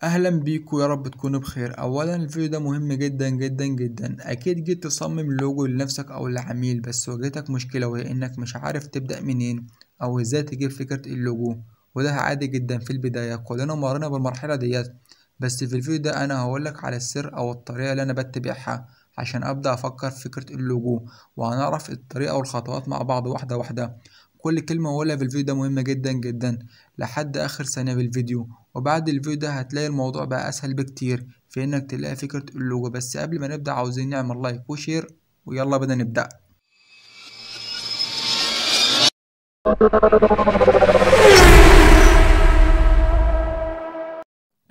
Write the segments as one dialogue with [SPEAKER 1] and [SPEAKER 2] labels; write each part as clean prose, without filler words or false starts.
[SPEAKER 1] اهلا بيكم، يا رب تكونوا بخير. اولا الفيديو ده مهم جدا جدا جدا. اكيد جيت تصمم لوجو لنفسك او لعميل، بس واجهتك مشكلة وهي انك مش عارف تبدأ منين او ازاي تجيب فكرة اللوجو. وده عادي جدا في البداية، كلنا مرينا بالمرحلة ديت. بس في الفيديو ده انا هقولك على السر او الطريقة اللي انا بتبعها عشان ابدأ افكر في فكرة اللوجو، وهنعرف الطريقة والخطوات مع بعض واحدة واحدة. كل كلمة هقولها في الفيديو ده مهمة جدا جدا لحد اخر ثانية في الفيديو. وبعد الفيديو ده هتلاقي الموضوع بقى أسهل بكتير في إنك تلاقي فكرة اللوجو. بس قبل ما نبدأ عاوزين نعمل لايك وشير، ويلا بدنا نبدأ.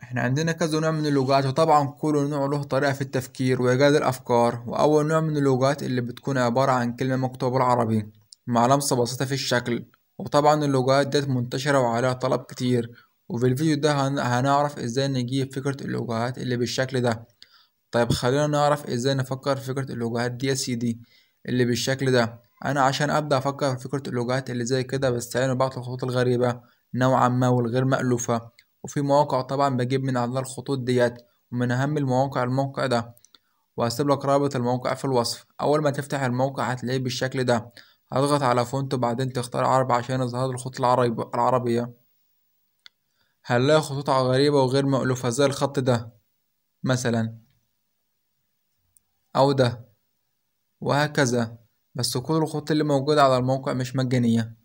[SPEAKER 1] احنا عندنا كذا نوع من اللوجات، وطبعا كل نوع له طريقة في التفكير وإيجاد الأفكار. وأول نوع من اللوجات اللي بتكون عبارة عن كلمة مكتوبة بالعربي مع لمسة بسيطة في الشكل. وطبعا اللوجات ديت منتشرة وعليها طلب كتير، وفي الفيديو ده هنعرف ازاي نجيب فكرة اللوجات اللي بالشكل ده. طيب خلينا نعرف ازاي نفكر في فكرة اللوجوهات دي يا سيدي اللي بالشكل ده. انا عشان ابدأ افكر في فكرة اللوجوهات اللي زي كده بستعين ببعض الخطوط الغريبة نوعا ما والغير مألوفة. وفي مواقع طبعا بجيب من على الخطوط ديت، ومن اهم الموقع ده. وهسيب لك رابط الموقع في الوصف. اول ما تفتح الموقع هتلاقيه بالشكل ده. هضغط على فونت وبعدين تختار عربي عشان يظهر الخطوط العربية. هنلاقي خطوط غريبة وغير مألوفة زي الخط ده مثلا، او ده، وهكذا. بس كل الخطوط اللي موجودة على الموقع مش مجانية.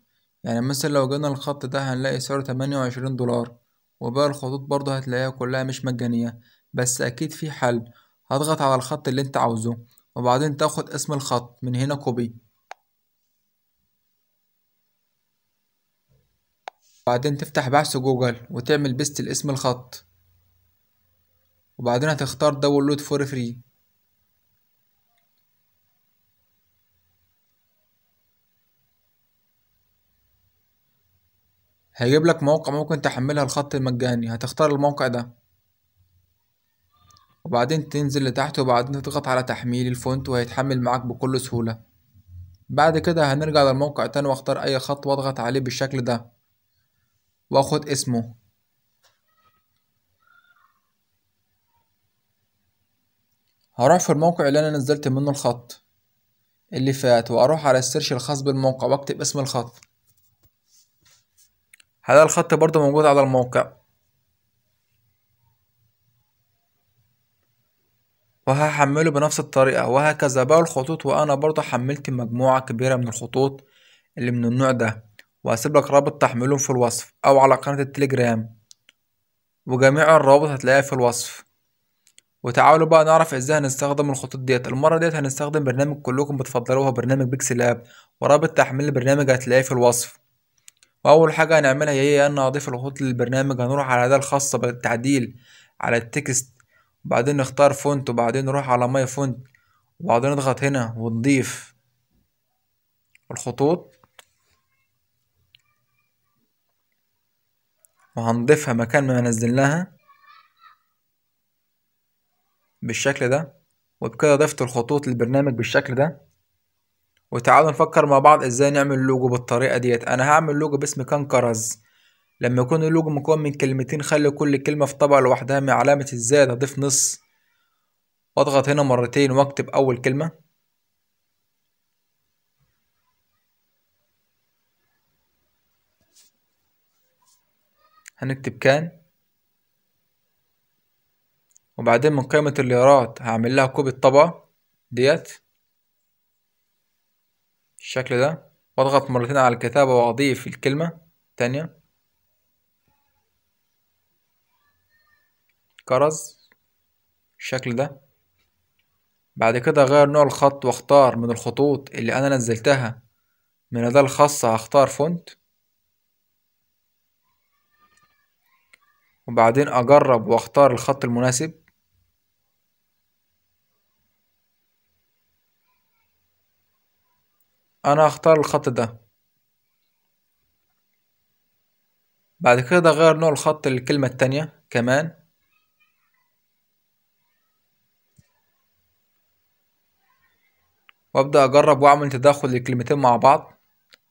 [SPEAKER 1] يعني مثلا لو جينا الخط ده هنلاقي سعره 28 دولار، وباقي الخطوط برضه هتلاقيها كلها مش مجانية. بس أكيد في حل. هضغط على الخط اللي انت عاوزه، وبعدين تاخد اسم الخط من هنا كوبي، بعدين تفتح بحث جوجل وتعمل بيست لاسم الخط، وبعدين هتختار داونلود فور فري. هيجيب لك موقع ممكن تحملها الخط المجاني. هتختار الموقع ده وبعدين تنزل لتحت وبعدين تضغط على تحميل الفونت وهيتحمل معاك بكل سهولة. بعد كده هنرجع للموقع تاني واختار اي خط واضغط عليه بالشكل ده واخد اسمه. هروح في الموقع اللي انا نزلت منه الخط اللي فات واروح على السيرش الخاص بالموقع واكتب اسم الخط. هذا الخط برضه موجود على الموقع، وهحمله بنفس الطريقة وهكذا باقي الخطوط. وانا برضه حملت مجموعة كبيرة من الخطوط اللي من النوع ده، وهسيب لك رابط تحميلهم في الوصف او على قناة التليجرام، وجميع الروابط هتلاقيها في الوصف. وتعالوا بقى نعرف ازاي هنستخدم الخطوط ديت. المرة ديت هنستخدم برنامج كلكم بتفضلوه، برنامج بيكسل اب، ورابط تحميل البرنامج هتلاقيه في الوصف. واول حاجة هنعملها هي ان اضيف الخطوط للبرنامج. هنروح على الأداة الخاصة بالتعديل على التكست، وبعدين نختار فونت، وبعدين نروح على ماي فونت، وبعدين نضغط هنا ونضيف الخطوط. وهنضيفها مكان ما نزلناها بالشكل ده. وبكده ضفت الخطوط للبرنامج بالشكل ده. وتعالوا نفكر مع بعض ازاي نعمل لوجو بالطريقة ديت. انا هعمل لوجو باسم كنكرز. لما يكون اللوجو مكون من كلمتين خلي كل كلمة في طبقة لوحدها. مع علامة الزائد هضيف نص، واضغط هنا مرتين واكتب اول كلمة. هنكتب كان، وبعدين من قائمة الإيراد هعمل لها كوبي الطبقة ديت بالشكل ده، واضغط مرتين على الكتابة واضيف الكلمة تانية كرز بالشكل ده. بعد كده اغير نوع الخط واختار من الخطوط اللي انا نزلتها من الأداة الخاصة هختار فونت، وبعدين اجرب واختار الخط المناسب. انا هختار الخط ده. بعد كده اغير نوع الخط للكلمة التانية كمان، وابدأ اجرب واعمل تداخل للكلمتين مع بعض.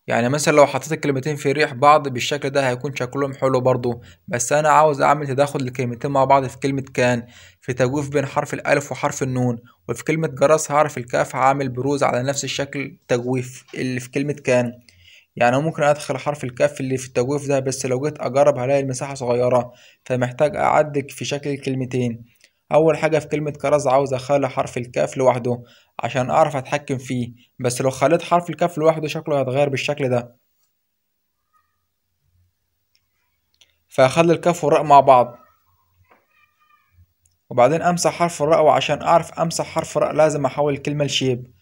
[SPEAKER 1] يعني مثلا لو حطيت الكلمتين في ريح بعض بالشكل ده هيكون شكلهم حلو برضو، بس انا عاوز اعمل تداخل الكلمتين مع بعض في كلمة كان، في تجويف بين حرف الالف وحرف النون. وفي كلمة جرس هعرف الكاف هعمل بروز على نفس الشكل التجويف اللي في كلمة كان. يعني ممكن ادخل حرف الكاف اللي في التجويف ده، بس لو جيت اجرب هلاقي المساحة صغيرة، فمحتاج اعدل في شكل الكلمتين. اول حاجة في كلمة كرز عاوز اخلي حرف الكاف لوحده عشان اعرف اتحكم فيه، بس لو خليت حرف الكاف لوحده شكله هيتغير بالشكل ده. فاخلي الكاف والراء مع بعض، وبعدين امسح حرف الراء، وعشان اعرف امسح حرف الراء لازم احول الكلمة لشيب.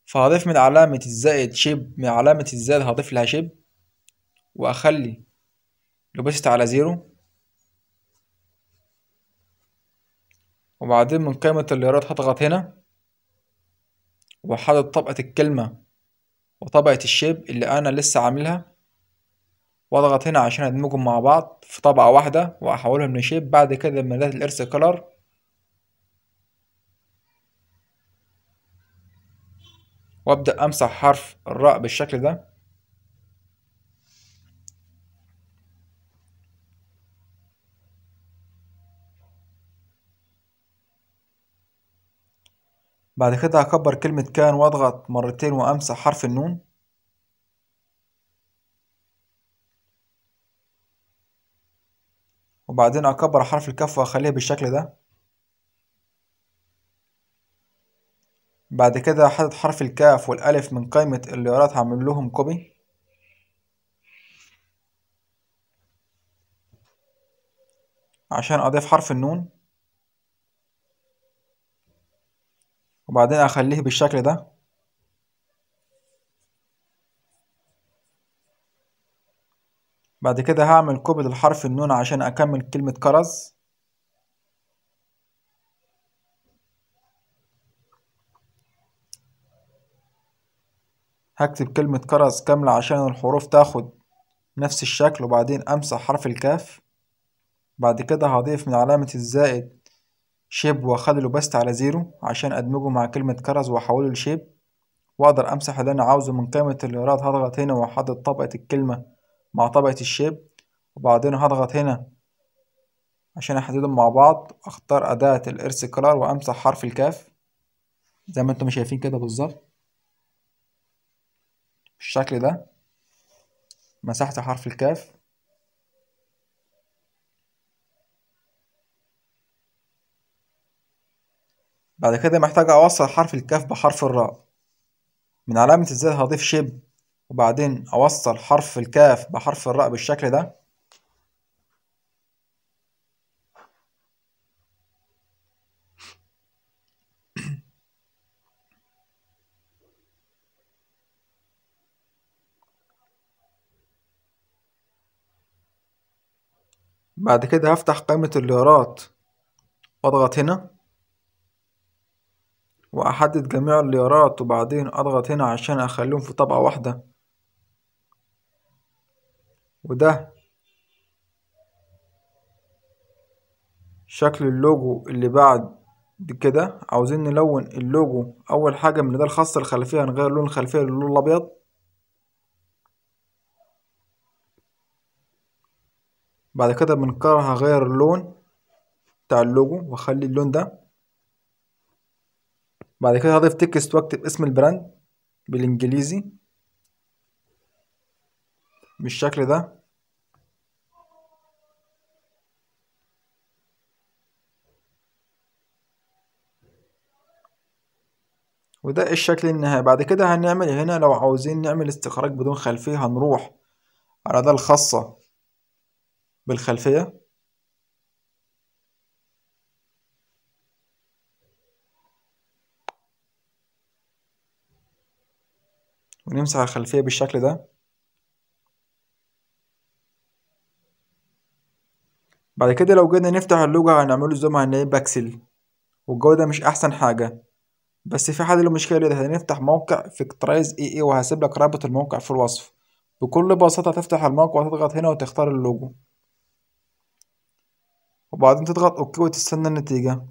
[SPEAKER 1] فهضيف من علامة الزائد شيب، من علامة الزائد هضيف لها شيب، واخلي لوبيست على زيرو. وبعدين من قائمة الإيراد هضغط هنا وأحدد طبقة الكلمة وطبقة الشيب اللي أنا لسه عاملها، وأضغط هنا عشان أدمجهم مع بعض في طبقة واحدة وأحولهم لشيب. بعد كده من أداة الإرث كلر وأبدأ أمسح حرف الراء بالشكل ده. بعد كده هكبر كلمة كان وأضغط مرتين وأمسح حرف النون. وبعدين أكبر حرف الكاف وأخليه بالشكل ده. بعد كده هحدد حرف الكاف والألف من قائمة الإيراد هعمل لهم كوبي، عشان أضيف حرف النون. وبعدين أخليه بالشكل ده. بعد كده هعمل كوبي للحرف النون عشان أكمل كلمة كرز. هكتب كلمة كرز كاملة عشان الحروف تاخد نفس الشكل، وبعدين أمسح حرف الكاف. بعد كده هضيف من علامة الزائد شيب وأخلي بست على زيرو عشان أدمجه مع كلمة كرز وأحوله لشيب، وأقدر أمسح اللي أنا عاوزه من قائمة الإيراد. هضغط هنا وأحدد طبقة الكلمة مع طبقة الشيب، وبعدين هضغط هنا عشان أحددهم مع بعض. أختار أداة الإرث كلر وأمسح حرف الكاف زي ما انتم شايفين كده بالظبط بالشكل ده. مسحت حرف الكاف. بعد كده محتاج أوصل حرف الكاف بحرف الراء. من علامة الزائد هضيف شيب، وبعدين أوصل حرف الكاف بحرف الراء بالشكل ده. بعد كده هفتح قائمة الليارات وأضغط هنا وأحدد جميع الليارات، وبعدين أضغط هنا عشان أخليهم في طبقة واحدة. وده شكل اللوجو اللي بعد كده. عاوزين نلون اللوجو. أول حاجة من ده الخاصة الخلفية هنغير لون الخلفية للون الأبيض. بعد كده بنكرر هغير اللون بتاع اللوجو واخلي اللون ده. بعد كده هضيف تكست واكتب اسم البراند بالانجليزي بالشكل ده. وده الشكل النهائي. بعد كده هنعمل هنا لو عاوزين نعمل استخراج بدون خلفية هنروح على ده الخاصة بالخلفية ونمسح الخلفية بالشكل ده. بعد كده لو جينا نفتح اللوجو هنعمله زوم هنلاقيه بكسل والجودة مش أحسن حاجة، بس في حل للمشكلة دي. هنفتح موقع فيكترايز اي وهسيب لك رابط الموقع في الوصف. بكل بساطة تفتح الموقع وتضغط هنا وتختار اللوجو، وبعدين تضغط اوكي وتستنى النتيجة.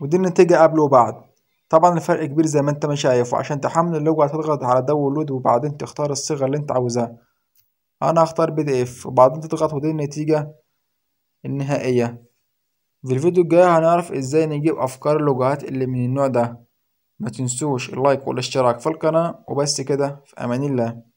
[SPEAKER 1] ودي النتيجة قبل وبعد. طبعا الفرق كبير زي ما انت ما شايف، وعشان تحمل اللغة هتضغط على داونلود وبعدين تختار الصيغة اللي انت عاوزها. انا هختار PDF وبعدين تضغط ودي النتيجة النهائية. في الفيديو الجاي هنعرف ازاي نجيب افكار اللغات اللي من النوع ده. ما تنسوش اللايك والاشتراك في القناة، وبس كده، في امان الله.